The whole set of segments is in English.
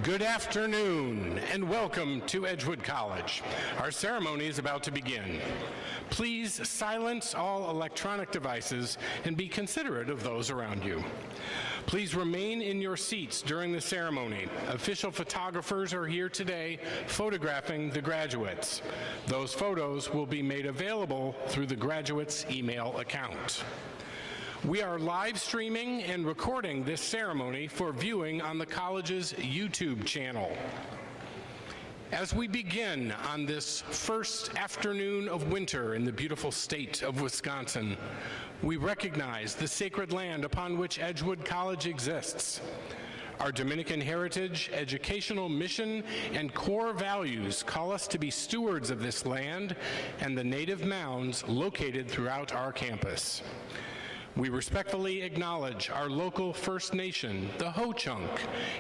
Good afternoon and welcome to Edgewood College. Our ceremony is about to begin. Please silence all electronic devices and be considerate of those around you. Please remain in your seats during the ceremony. Official photographers are here today photographing the graduates. Those photos will be made available through the graduates' email account. We are live streaming and recording this ceremony for viewing on the college's YouTube channel. As we begin on this first afternoon of winter in the beautiful state of Wisconsin, we recognize the sacred land upon which Edgewood College exists. Our Dominican heritage, educational mission, and core values call us to be stewards of this land and the native mounds located throughout our campus. We respectfully acknowledge our local First Nation, the Ho-Chunk,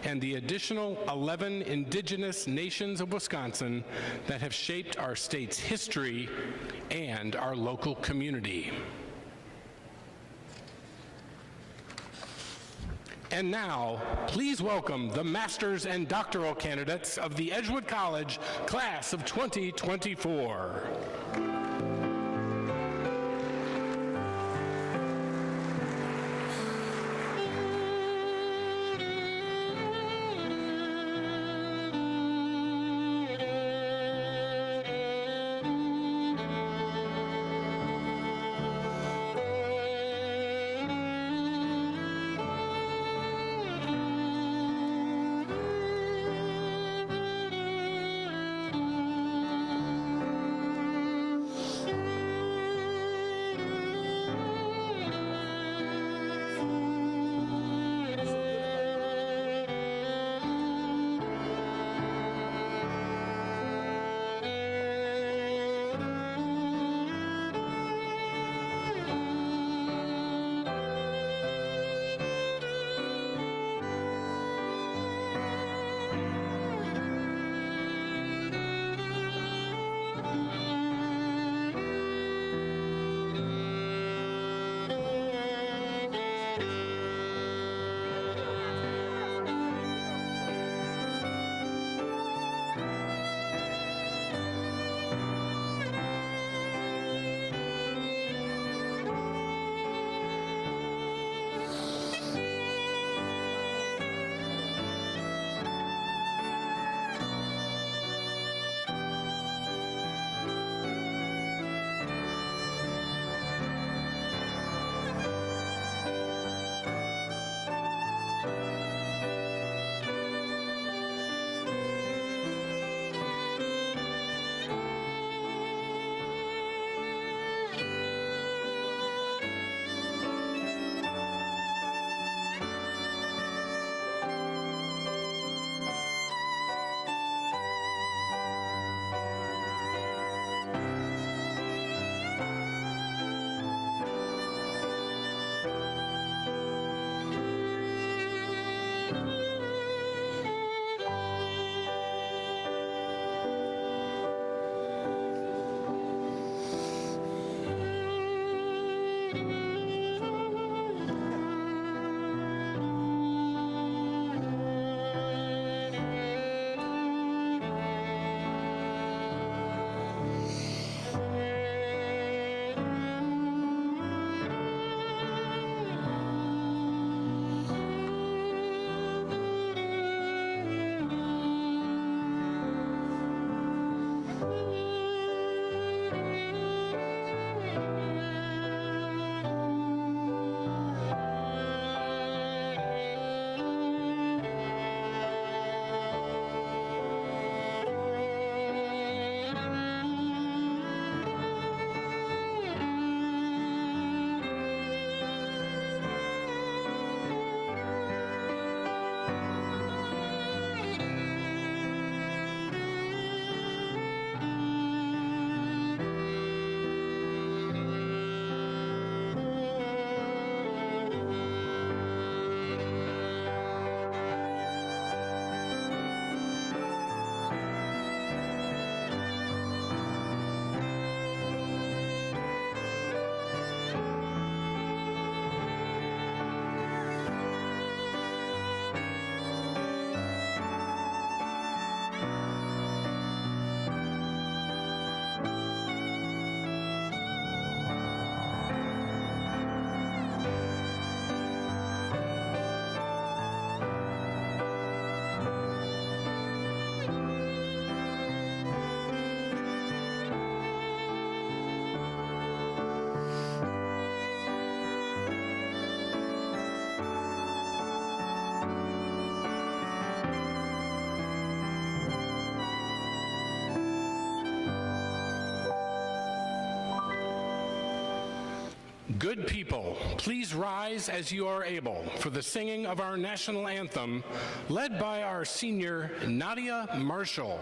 and the additional 11 indigenous nations of Wisconsin that have shaped our state's history and our local community. And now, please welcome the master's and doctoral candidates of the Edgewood College class of 2024. Good people, please rise as you are able for the singing of our national anthem, led by our senior Nadia Marshall.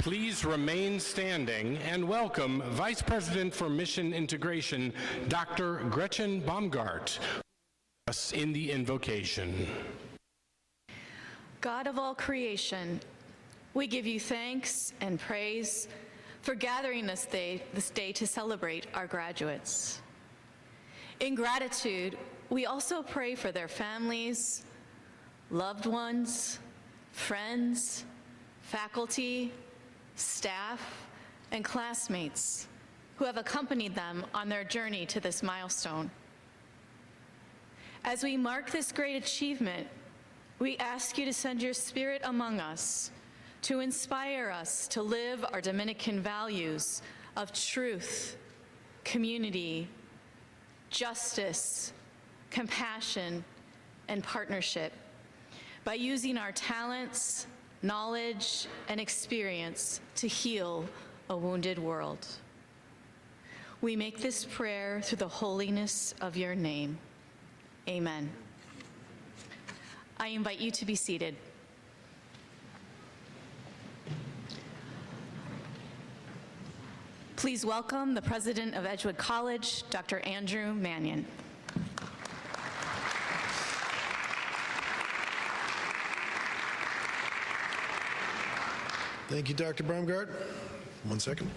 Please remain standing and welcome Vice President for Mission Integration, Dr. Gretchen Baumgart, us in the invocation. God of all creation, we give you thanks and praise for gathering us this day to celebrate our graduates. In gratitude, we also pray for their families, loved ones, friends, faculty, staff, and classmates who have accompanied them on their journey to this milestone. As we mark this great achievement, we ask you to send your Spirit among us to inspire us to live our Dominican values of truth, community, justice, compassion, and partnership by using our talents, knowledge, and experience to heal a wounded world. We make this prayer through the holiness of your name. Amen. I invite you to be seated. Please welcome the President of Edgewood College, Dr. Andrew Mannion. Thank you, Dr. Baumgart. 1 second.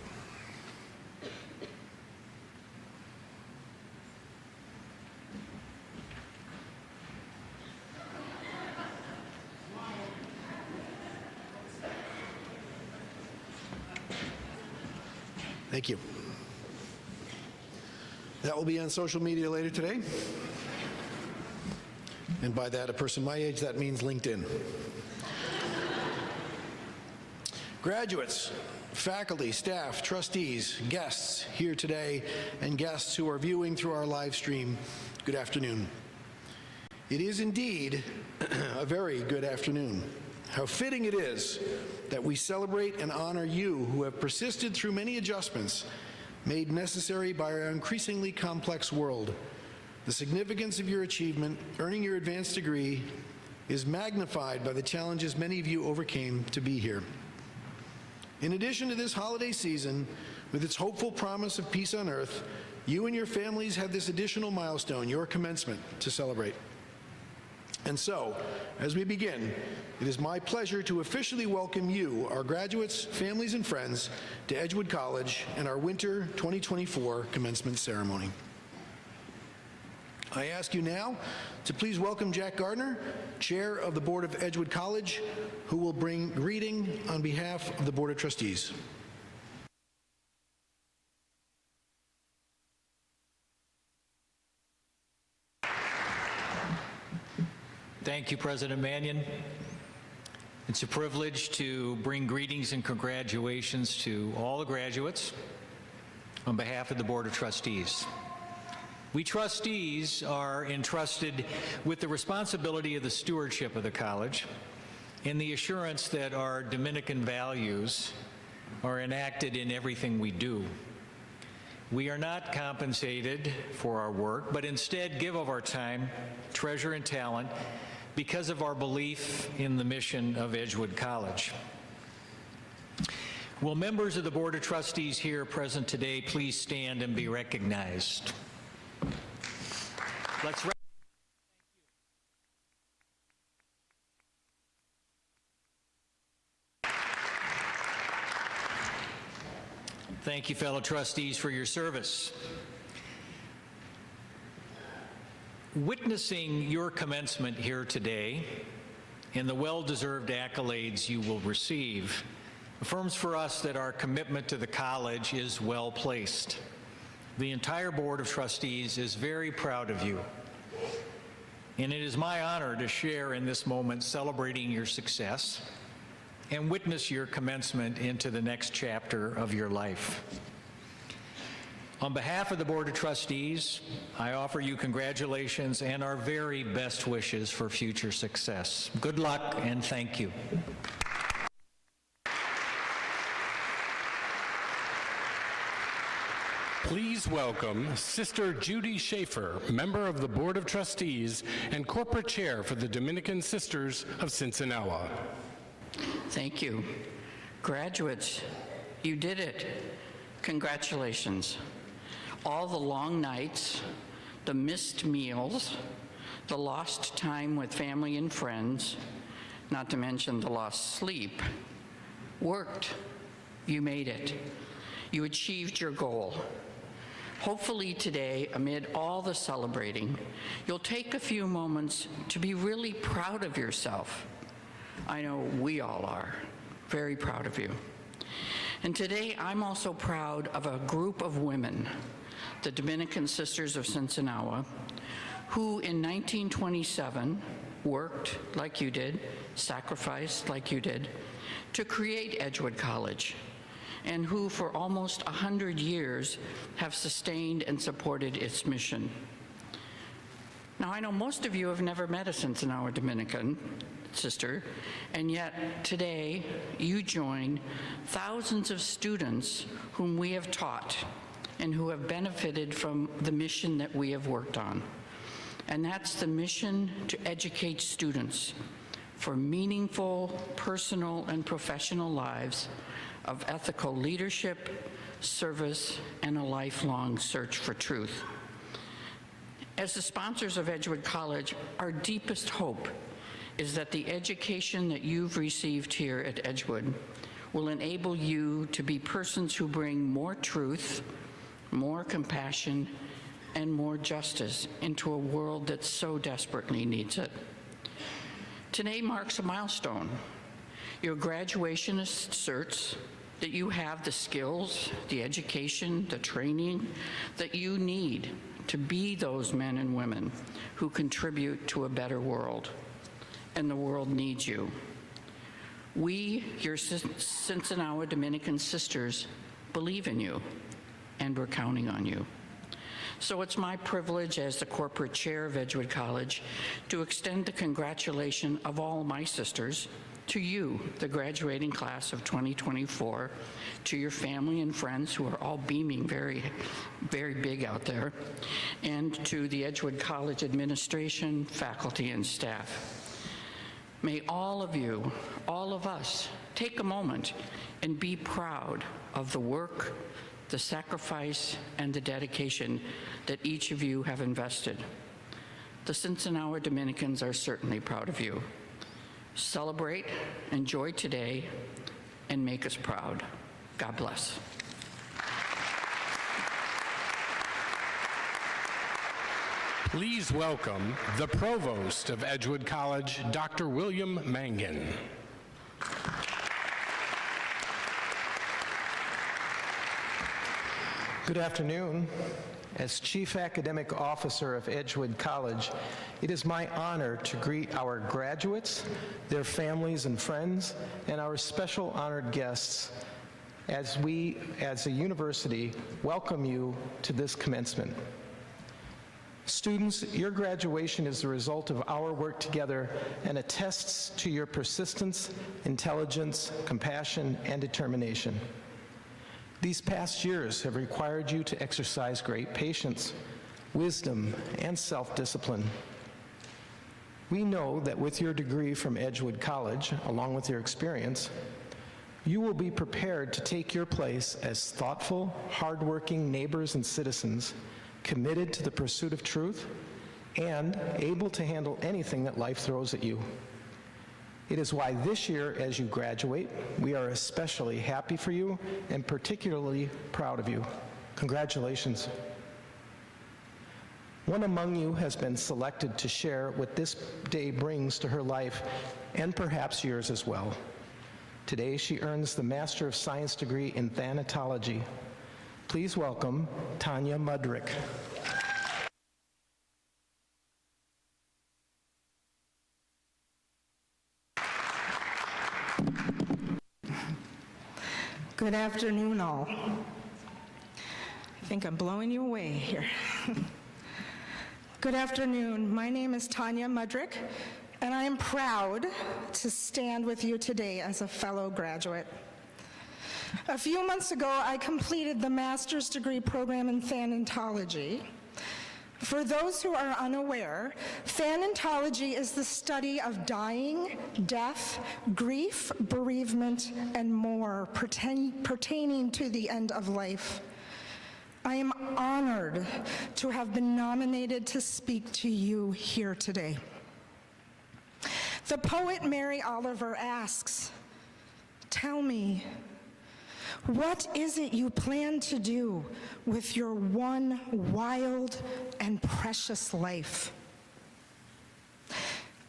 Thank you. That will be on social media later today. And by that, a person my age, that means LinkedIn. Graduates, faculty, staff, trustees, guests here today, and guests who are viewing through our live stream, good afternoon. It is indeed a very good afternoon. How fitting it is that we celebrate and honor you who have persisted through many adjustments made necessary by our increasingly complex world. The significance of your achievement, earning your advanced degree, is magnified by the challenges many of you overcame to be here. In addition to this holiday season, with its hopeful promise of peace on earth, you and your families have this additional milestone, your commencement, to celebrate. And so, as we begin, it is my pleasure to officially welcome you, our graduates, families, and friends, to Edgewood College and our Winter 2024 commencement ceremony. I ask you now to please welcome Jack Gardner, Chair of the Board of Edgewood College, who will bring greeting on behalf of the Board of Trustees. Thank you, President Mannion. It's a privilege to bring greetings and congratulations to all the graduates on behalf of the Board of Trustees. We trustees are entrusted with the responsibility of the stewardship of the college and the assurance that our Dominican values are enacted in everything we do. We are not compensated for our work, but instead give of our time, treasure, and talent because of our belief in the mission of Edgewood College. Will members of the Board of Trustees here present today please stand and be recognized? Let's Thank you, fellow trustees, for your service. Witnessing your commencement here today and the well-deserved accolades you will receive affirms for us that our commitment to the college is well placed. The entire Board of Trustees is very proud of you, and it is my honor to share in this moment celebrating your success and witness your commencement into the next chapter of your life. On behalf of the Board of Trustees, I offer you congratulations and our very best wishes for future success. Good luck and thank you. Please welcome Sister Judy Schaefer, member of the Board of Trustees and Corporate Chair for the Dominican Sisters of Cincinnati. Thank you. Graduates, you did it. Congratulations. All the long nights, the missed meals, the lost time with family and friends, not to mention the lost sleep, worked. You made it. You achieved your goal. Hopefully today, amid all the celebrating, you'll take a few moments to be really proud of yourself. I know we all are very proud of you. And today, I'm also proud of a group of women, the Dominican Sisters of Cincinnati, who in 1927 worked like you did, sacrificed like you did, to create Edgewood College, and who for almost 100 years have sustained and supported its mission. Now, I know most of you have never met a Cincinnati Dominican sister, and yet today you join thousands of students whom we have taught and who have benefited from the mission that we have worked on. And that's the mission to educate students for meaningful personal and professional lives of ethical leadership, service, and a lifelong search for truth. As the sponsors of Edgewood College, our deepest hope is that the education that you've received here at Edgewood will enable you to be persons who bring more truth, more compassion, and more justice into a world that so desperately needs it. Today marks a milestone. Your graduation asserts that you have the skills, the education, the training that you need to be those men and women who contribute to a better world. And the world needs you. We, your Cincinnati Dominican sisters, believe in you, and we're counting on you. So it's my privilege as the corporate chair of Edgewood College to extend the congratulation of all my sisters to you, the graduating class of 2024, to your family and friends who are all beaming very, very big out there, and to the Edgewood College administration, faculty, and staff. May all of you, all of us, take a moment and be proud of the work, the sacrifice, and the dedication that each of you have invested. The Cincinnati Dominicans are certainly proud of you. Celebrate, enjoy today, and make us proud. God bless. Please welcome the Provost of Edgewood College, Dr. William Mangan. Good afternoon. As Chief Academic Officer of Edgewood College, it is my honor to greet our graduates, their families and friends, and our special honored guests as we, as a university, welcome you to this commencement. Students, your graduation is the result of our work together and attests to your persistence, intelligence, compassion, and determination. These past years have required you to exercise great patience, wisdom, and self-discipline. We know that with your degree from Edgewood College, along with your experience, you will be prepared to take your place as thoughtful, hardworking neighbors and citizens, committed to the pursuit of truth, and able to handle anything that life throws at you. It is why this year, as you graduate, we are especially happy for you and particularly proud of you. Congratulations. One among you has been selected to share what this day brings to her life and perhaps yours as well. Today, she earns the Master of Science degree in Thanatology. Please welcome Tanya Mudrick. Good afternoon, all. I think I'm blowing you away here. Good afternoon. My name is Tanya Mudrick, and I am proud to stand with you today as a fellow graduate. A few months ago, I completed the master's degree program in thanatology. For those who are unaware, thanatology is the study of dying, death, grief, bereavement, and more pertaining to the end of life. I am honored to have been nominated to speak to you here today. The poet Mary Oliver asks, "Tell me, what is it you plan to do with your one wild and precious life?"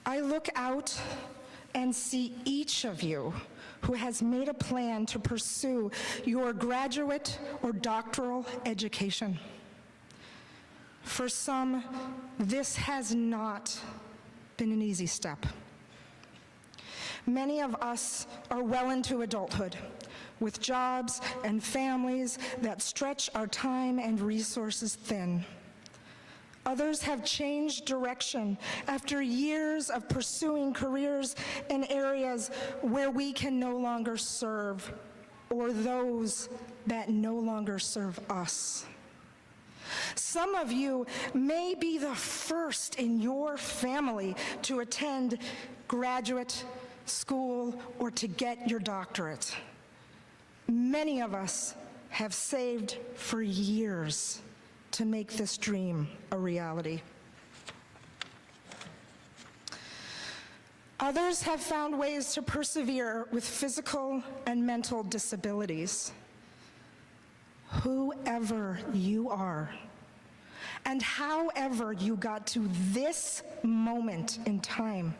I look out and see each of you who has made a plan to pursue your graduate or doctoral education. For some, this has not been an easy step. Many of us are well into adulthood, with jobs and families that stretch our time and resources thin. Others have changed direction after years of pursuing careers in areas where we can no longer serve, or those that no longer serve us. Some of you may be the first in your family to attend graduate school or to get your doctorate. Many of us have saved for years to make this dream a reality. Others have found ways to persevere with physical and mental disabilities. Whoever you are, and however you got to this moment in time,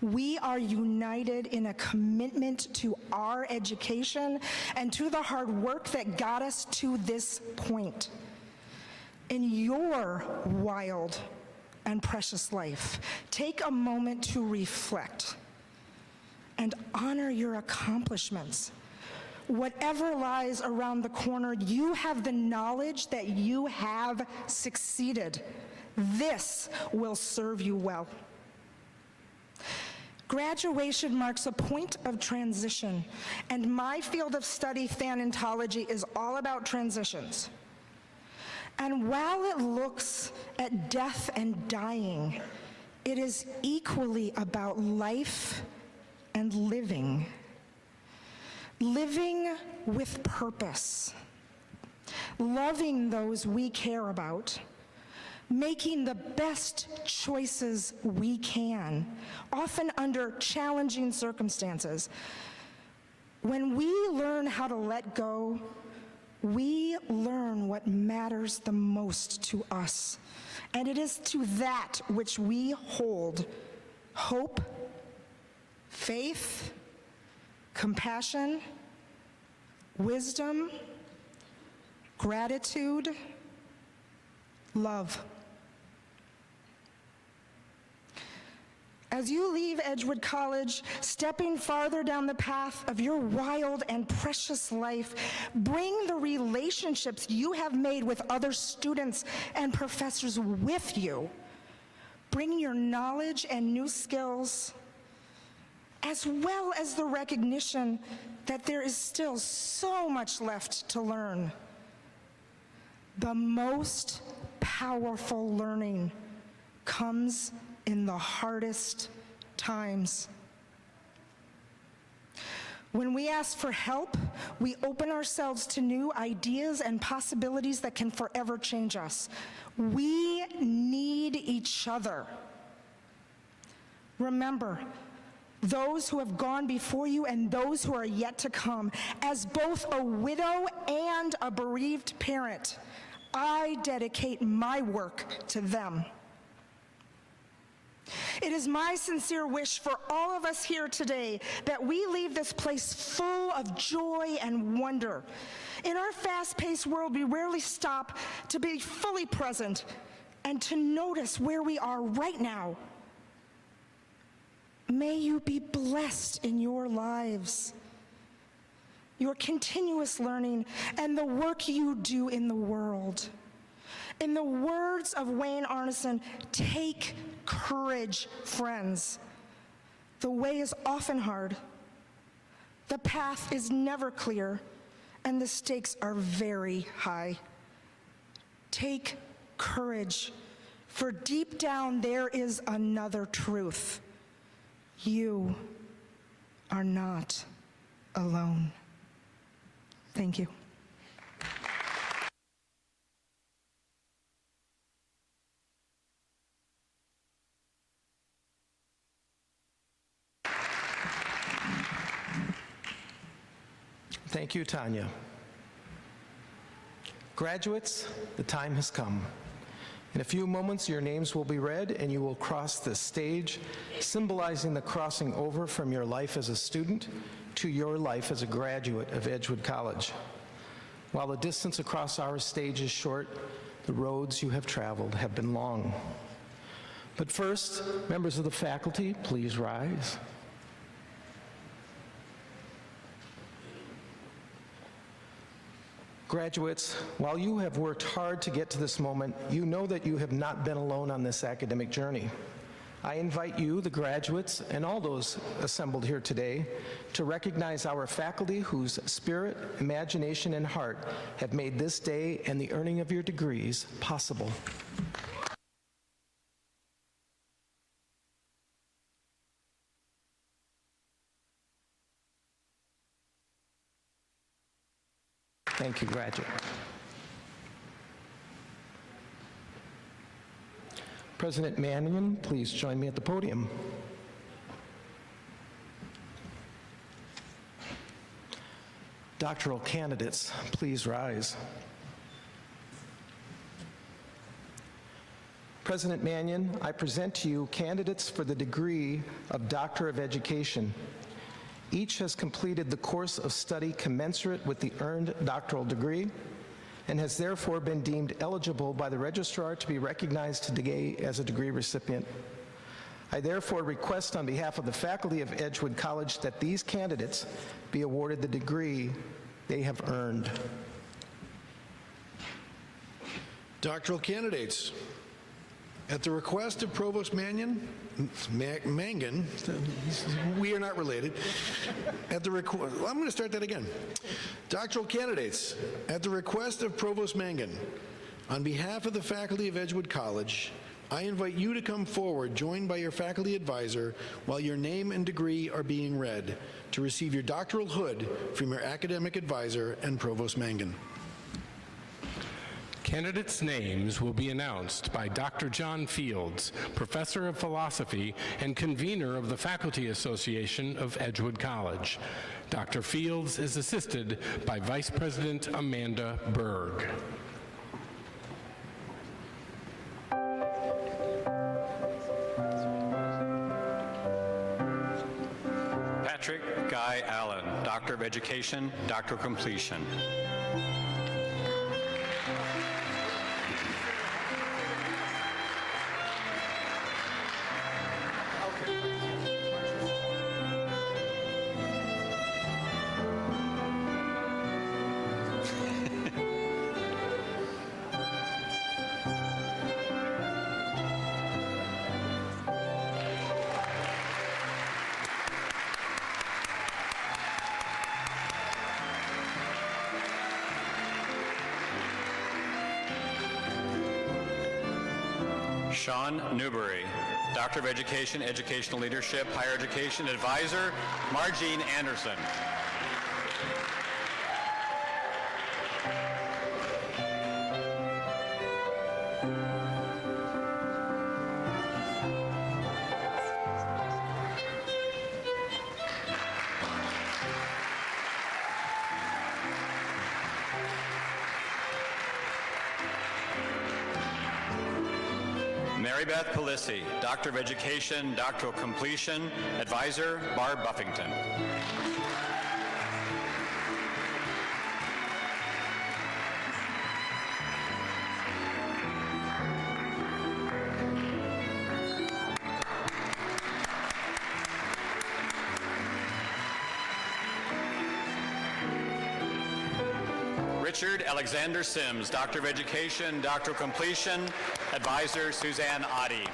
we are united in a commitment to our education and to the hard work that got us to this point. In your wild and precious life, take a moment to reflect and honor your accomplishments. Whatever lies around the corner, you have the knowledge that you have succeeded. This will serve you well. Graduation marks a point of transition, and my field of study, thanatology, is all about transitions. And while it looks at death and dying, it is equally about life and living. Living with purpose, loving those we care about, making the best choices we can, often under challenging circumstances. When we learn how to let go, we learn what matters the most to us. And it is to that which we hold hope, faith, compassion, wisdom, gratitude, love. As you leave Edgewood College, stepping farther down the path of your wild and precious life, bring the relationships you have made with other students and professors with you. Bring your knowledge and new skills, as well as the recognition that there is still so much left to learn. The most powerful learning comes in the hardest times. When we ask for help, we open ourselves to new ideas and possibilities that can forever change us. We need each other. Remember, those who have gone before you and those who are yet to come, as both a widow and a bereaved parent, I dedicate my work to them. It is my sincere wish for all of us here today that we leave this place full of joy and wonder. In our fast-paced world, we rarely stop to be fully present and to notice where we are right now. May you be blessed in your lives, your continuous learning, and the work you do in the world. In the words of Wayne Arneson, take courage, friends. The way is often hard, the path is never clear, and the stakes are very high. Take courage, for deep down there is another truth. You are not alone. Thank you. Thank you, Tanya. Graduates, the time has come. In a few moments, your names will be read and you will cross the stage, symbolizing the crossing over from your life as a student to your life as a graduate of Edgewood College. While the distance across our stage is short, the roads you have traveled have been long. But first, members of the faculty, please rise. Graduates, while you have worked hard to get to this moment, you know that you have not been alone on this academic journey. I invite you, the graduates, and all those assembled here today, to recognize our faculty whose spirit, imagination, and heart have made this day and the earning of your degrees possible. Thank you, graduate. President Mannion, please join me at the podium. Doctoral candidates, please rise. President Mannion, I present to you candidates for the degree of Doctor of Education. Each has completed the course of study commensurate with the earned doctoral degree and has therefore been deemed eligible by the registrar to be recognized today as a degree recipient. I therefore request on behalf of the faculty of Edgewood College that these candidates be awarded the degree they have earned. Doctoral candidates. At the request of Provost Mangan, we are not related. I'm going to start that again. Doctoral candidates, at the request of Provost Mangan, on behalf of the faculty of Edgewood College, I invite you to come forward, joined by your faculty advisor, while your name and degree are being read, to receive your doctoral hood from your academic advisor and Provost Mangan. Candidates' names will be announced by Dr. John Fields, Professor of Philosophy and convener of the Faculty Association of Edgewood College. Dr. Fields is assisted by Vice President Amanda Berg. Patrick Guy Allen, Doctor of Education, Doctoral Completion. Sean Newberry. Doctor of Education, Educational Leadership, Higher Education Advisor, Margene Anderson. Mary Beth Palisi, Doctor of Education, Doctoral Completion, Advisor, Barb Buffington. Richard Alexander Sims, Doctor of Education, Doctoral Completion, Advisor, Suzanne Oddie.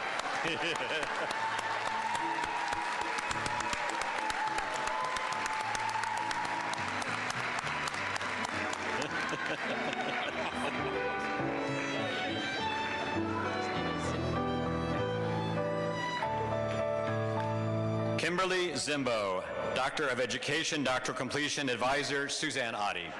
Kimberly Zimbo, Doctor of Education, Doctoral Completion, Advisor, Suzanne Oddie.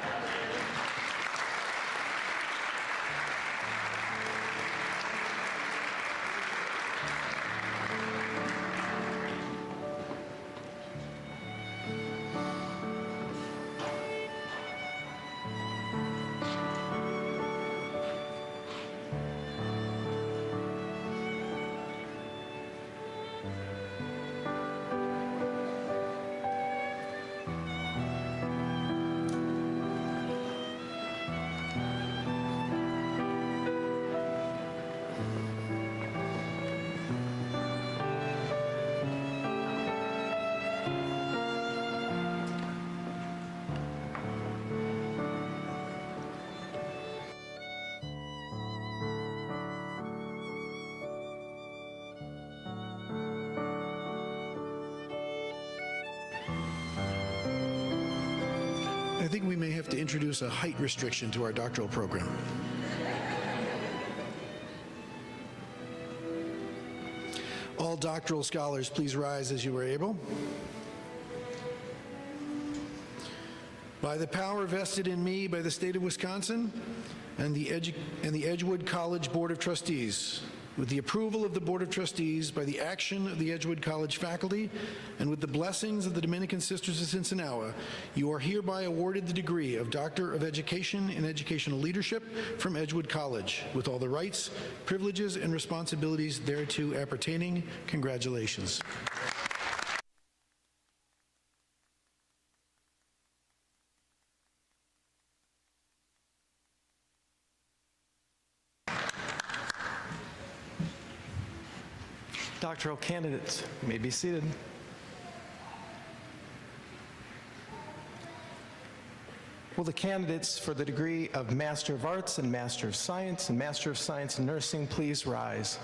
I think we may have to introduce a height restriction to our doctoral program. All doctoral scholars, please rise as you are able. By the power vested in me by the state of Wisconsin and the Edgewood College Board of Trustees, with the approval of the Board of Trustees, by the action of the Edgewood College faculty, and with the blessings of the Dominican Sisters of Sinsinawa, you are hereby awarded the degree of Doctor of Education in Educational Leadership from Edgewood College, with all the rights, privileges, and responsibilities thereto appertaining. Congratulations. Doctoral candidates, you may be seated. Will the candidates for the degree of Master of Arts and Master of Science and Master of Science in Nursing please rise?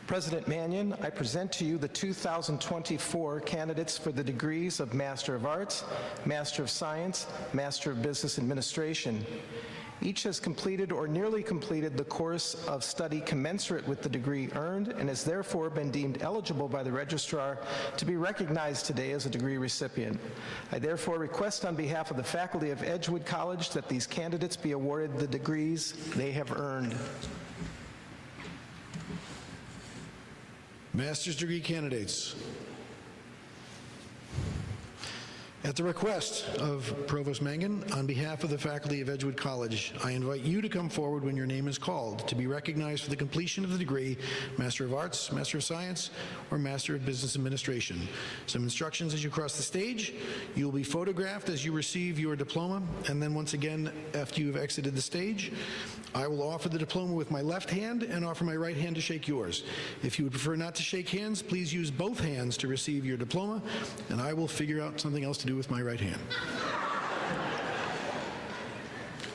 President Mannion, I present to you the 2024 candidates for the degrees of Master of Arts, Master of Science, Master of Business Administration. Each has completed or nearly completed the course of study commensurate with the degree earned and has therefore been deemed eligible by the registrar to be recognized today as a degree recipient. I therefore request on behalf of the faculty of Edgewood College that these candidates be awarded the degrees they have earned. Master's degree candidates. At the request of Provost Mangan, on behalf of the faculty of Edgewood College, I invite you to come forward when your name is called to be recognized for the completion of the degree Master of Arts, Master of Science, or Master of Business Administration. Some instructions as you cross the stage. You will be photographed as you receive your diploma, and then once again, after you have exited the stage, I will offer the diploma with my left hand and offer my right hand to shake yours. If you would prefer not to shake hands, please use both hands to receive your diploma, and I will figure out something else to do with my right hand.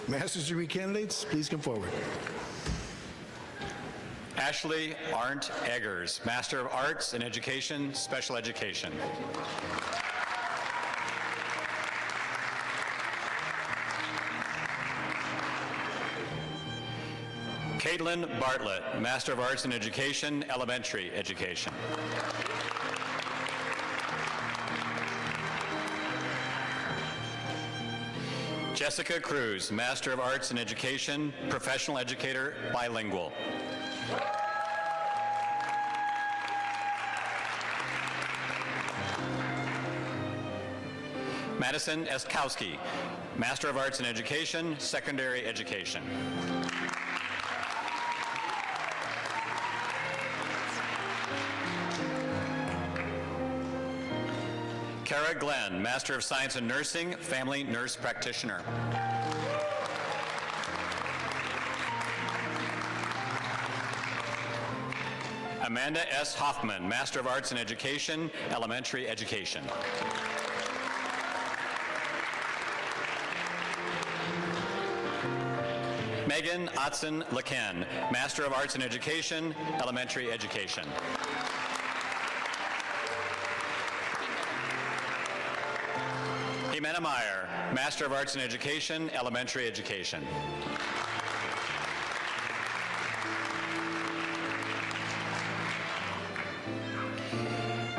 Master's degree candidates, please come forward. Ashley Arndt Eggers, Master of Arts in Education, Special Education. Caitlin Bartlett, Master of Arts in Education, Elementary Education. Jessica Cruz, Master of Arts in Education, Professional Educator, Bilingual. Madison Estkowski, Master of Arts in Education, Secondary Education. Kara Glenn, Master of Science in Nursing, Family Nurse Practitioner. Amanda S. Hoffman, Master of Arts in Education, Elementary Education. Megan Otson Laken, Master of Arts in Education, Elementary Education. Jimena Meyer, Master of Arts in Education, Elementary Education.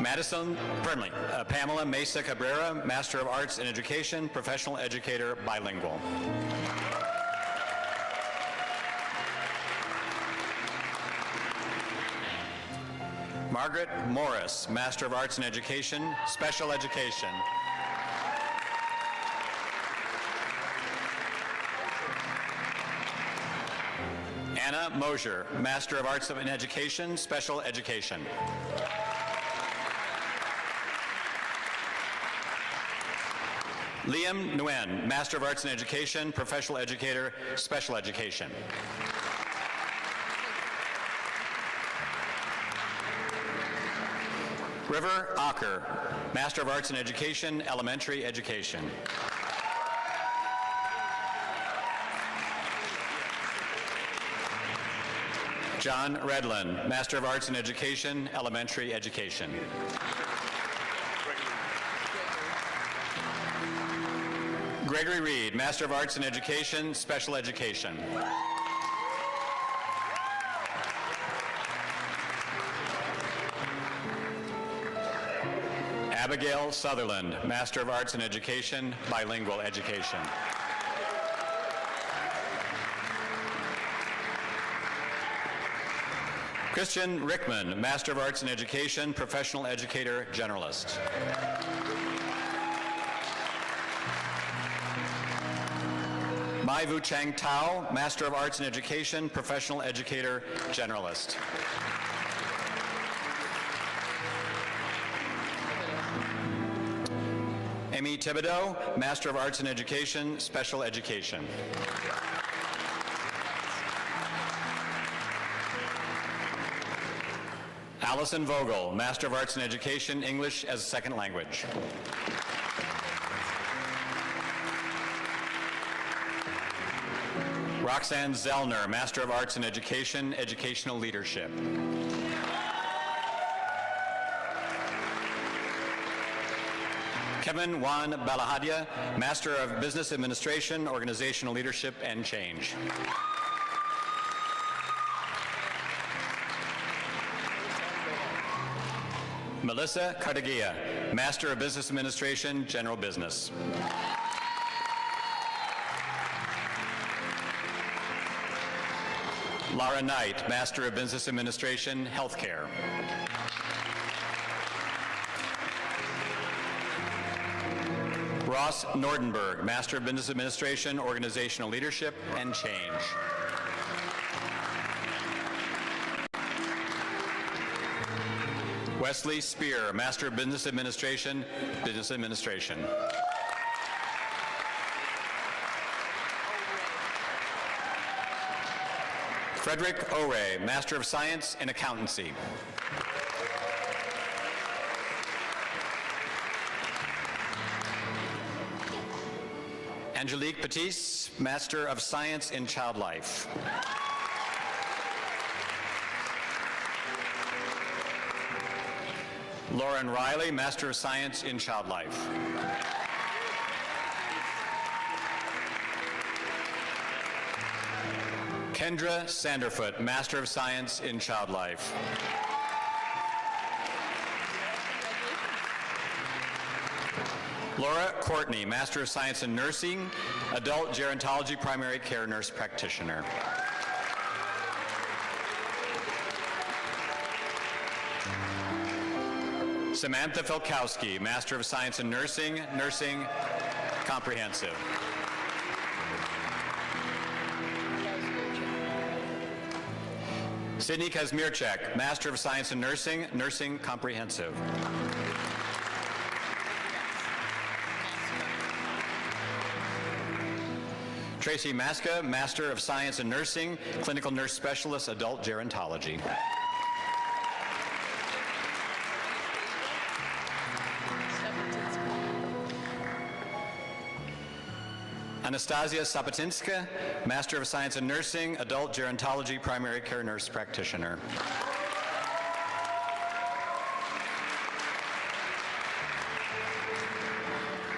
Madison Burnley, Pamela Mesa Cabrera, Master of Arts in Education, Professional Educator, Bilingual. Margaret Morris, Master of Arts in Education, Special Education. Anna Mosier, Master of Arts in Education, Special Education. Liam Nguyen, Master of Arts in Education, Professional Educator, Special Education. River Acker, Master of Arts in Education, Elementary Education. John Redlin, Master of Arts in Education, Elementary Education. Gregory Reed, Master of Arts in Education, Special Education. Abigail Sutherland, Master of Arts in Education, Bilingual Education. Christian Rickman, Master of Arts in Education, Professional Educator, Generalist. Mai Vu Chang Tao, Master of Arts in Education, Professional Educator, Generalist. Amy Thibodeau, Master of Arts in Education, Special Education. Allison Vogel, Master of Arts in Education, English as a Second Language. Roxanne Zellner, Master of Arts in Education, Educational Leadership. Kevin Juan Balahadia, Master of Business Administration, Organizational Leadership and Change. Melissa Cartagia, Master of Business Administration, General Business. Laura Knight, Master of Business Administration, Healthcare. Ross Nordenberg, Master of Business Administration, Organizational Leadership and Change. Wesley Spear, Master of Business Administration, Business Administration. Frederick O'Ray, Master of Science in Accountancy. Angelique Patisse, Master of Science in Child Life. Lauren Riley, Master of Science in Child Life. Kendra Sanderfoot, Master of Science in Child Life. Laura Courtney, Master of Science in Nursing, Adult Gerontology Primary Care Nurse Practitioner. Samantha Filkowski, Master of Science in Nursing, Nursing Comprehensive. Sydney Kazmierczak, Master of Science in Nursing, Nursing Comprehensive. Tracy Maska, Master of Science in Nursing, Clinical Nurse Specialist, Adult Gerontology. Anastasia Sapatinska, Master of Science in Nursing, Adult Gerontology, Primary Care Nurse Practitioner.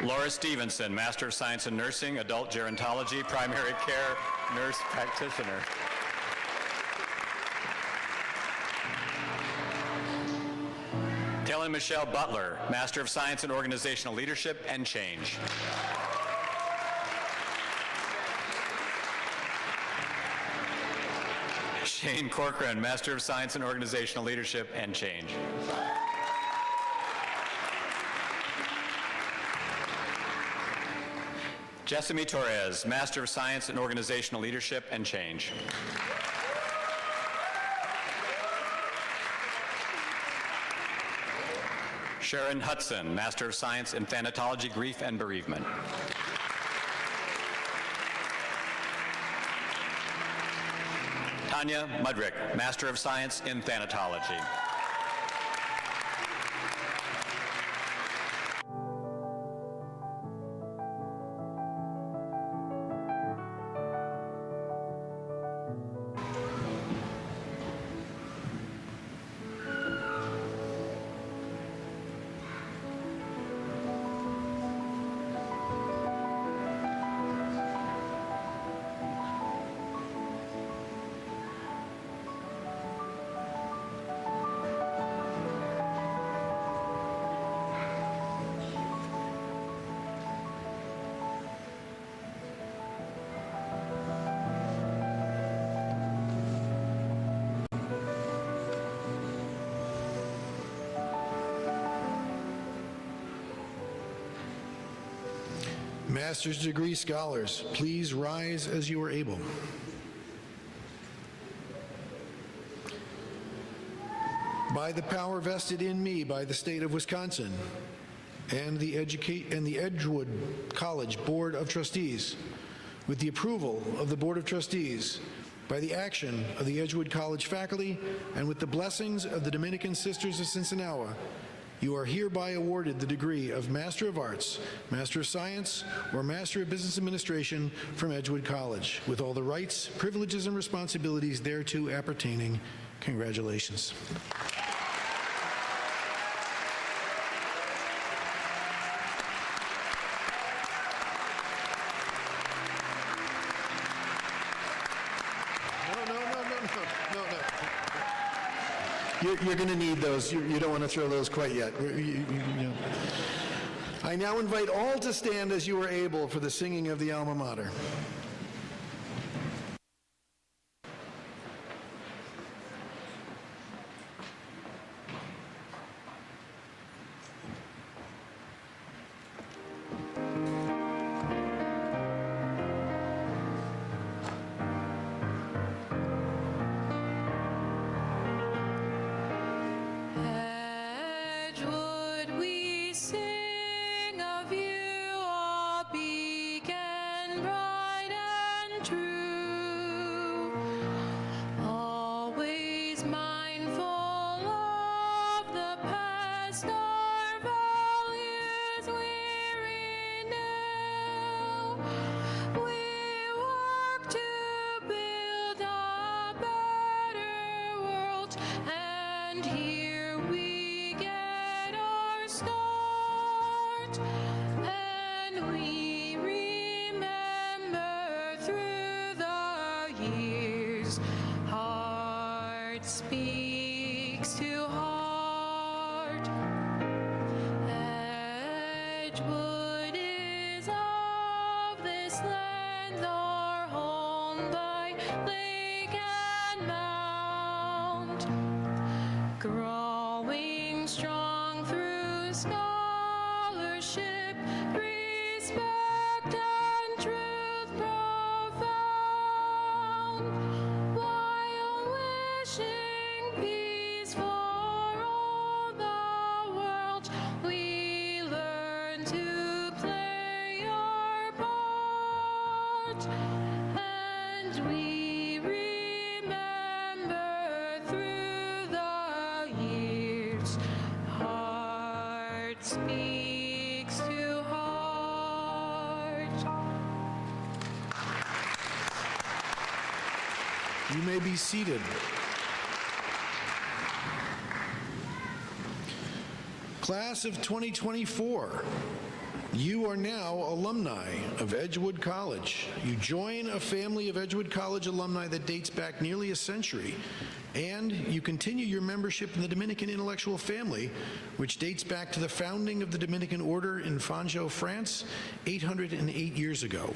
Laura Stevenson, Master of Science in Nursing, Adult Gerontology, Primary Care Nurse Practitioner. Taylor Michelle Butler, Master of Science in Organizational Leadership and Change. Shane Corcoran, Master of Science in Organizational Leadership and Change. Jessamy Torres, Master of Science in Organizational Leadership and Change. Sharon Hudson, Master of Science in Thanatology, Grief and Bereavement. Tanya Mudrick, Master of Science in Thanatology. Master's degree scholars, please rise as you are able. By the power vested in me by the state of Wisconsin and the Edgewood College Board of Trustees, with the approval of the Board of Trustees, by the action of the Edgewood College faculty, and with the blessings of the Dominican Sisters of Sinsinawa, you are hereby awarded the degree of Master of Arts, Master of Science, or Master of Business Administration from Edgewood College, with all the rights, privileges, and responsibilities thereto appertaining. Congratulations. You're going to need those. You don't want to throw those quite yet. I now invite all to stand as you are able for the singing of the alma mater. Edgewood, we sing of you, a beacon bright Edgewood is of this land, our home by lake and mount, growing strong through scholarship, respect and truth profound, while wishing peace for all the world, we learn to play our part, and we remember through the years, heart speaks to heart. You may be seated. Class of 2024, you are now alumni of Edgewood College. You join a family of Edgewood College alumni that dates back nearly a century, and you continue your membership in the Dominican intellectual family, which dates back to the founding of the Dominican order in Fanjeaux, France, 808 years ago.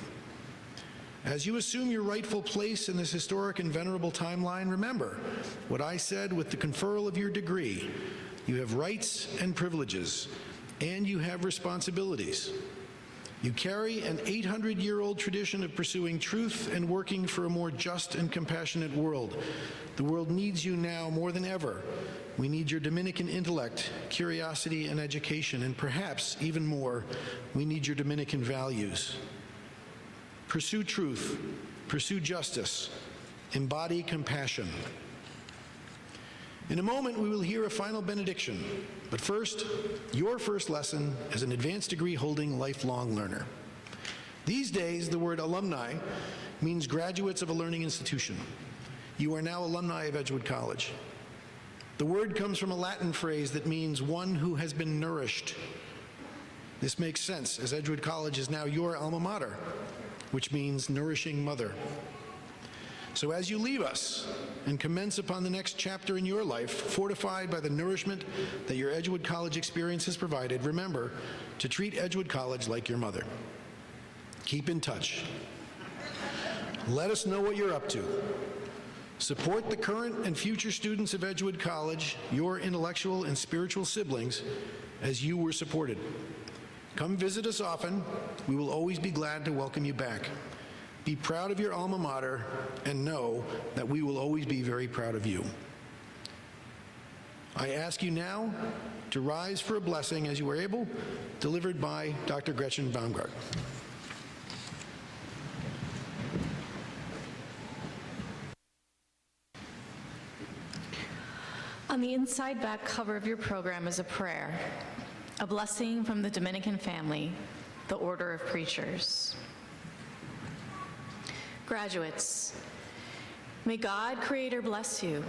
As you assume your rightful place in this historic and venerable timeline, remember what I said with the conferral of your degree. You have rights and privileges, and you have responsibilities. You carry an 800-year-old tradition of pursuing truth and working for a more just and compassionate world. The world needs you now more than ever. We need your Dominican intellect, curiosity, and education, and perhaps even more, we need your Dominican values. Pursue truth, pursue justice, embody compassion. In a moment, we will hear a final benediction, but first, your first lesson as an advanced degree-holding lifelong learner. These days, the word alumni means graduates of a learning institution. You are now alumni of Edgewood College. The word comes from a Latin phrase that means one who has been nourished. This makes sense, as Edgewood College is now your alma mater, which means nourishing mother. So as you leave us and commence upon the next chapter in your life, fortified by the nourishment that your Edgewood College experience has provided, remember to treat Edgewood College like your mother. Keep in touch. Let us know what you're up to. Support the current and future students of Edgewood College, your intellectual and spiritual siblings, as you were supported. Come visit us often. We will always be glad to welcome you back. Be proud of your alma mater and know that we will always be very proud of you. I ask you now to rise for a blessing as you are able, delivered by Dr. Gretchen Baumgart. On the inside back cover of your program is a prayer, a blessing from the Dominican family, the Order of Preachers. Graduates, may God, Creator, bless you.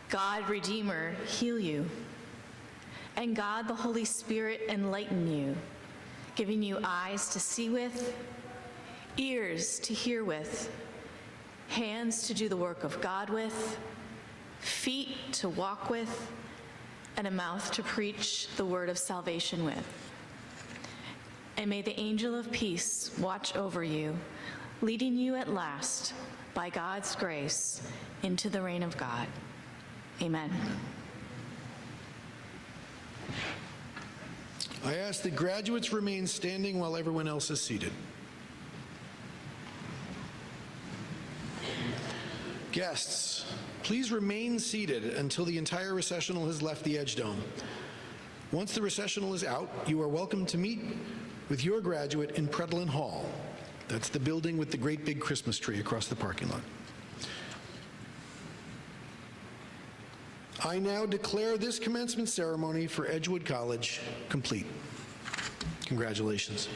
God, Redeemer, heal you. And God, the Holy Spirit, enlighten you, giving you eyes to see with, ears to hear with, hands to do the work of God with, feet to walk with, and a mouth to preach the word of salvation with. And may the angel of peace watch over you, leading you at last, by God's grace, into the reign of God. Amen. I ask that graduates remain standing while everyone else is seated. Guests, please remain seated until the entire recessional has left the Edge Dome. Once the recessional is out, you are welcome to meet with your graduate in Predlin Hall. That's the building with the great big Christmas tree across the parking lot. I now declare this commencement ceremony for Edgewood College complete. Congratulations.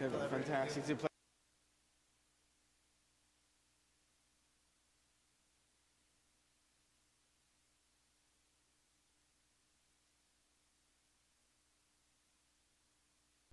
fantastic to play.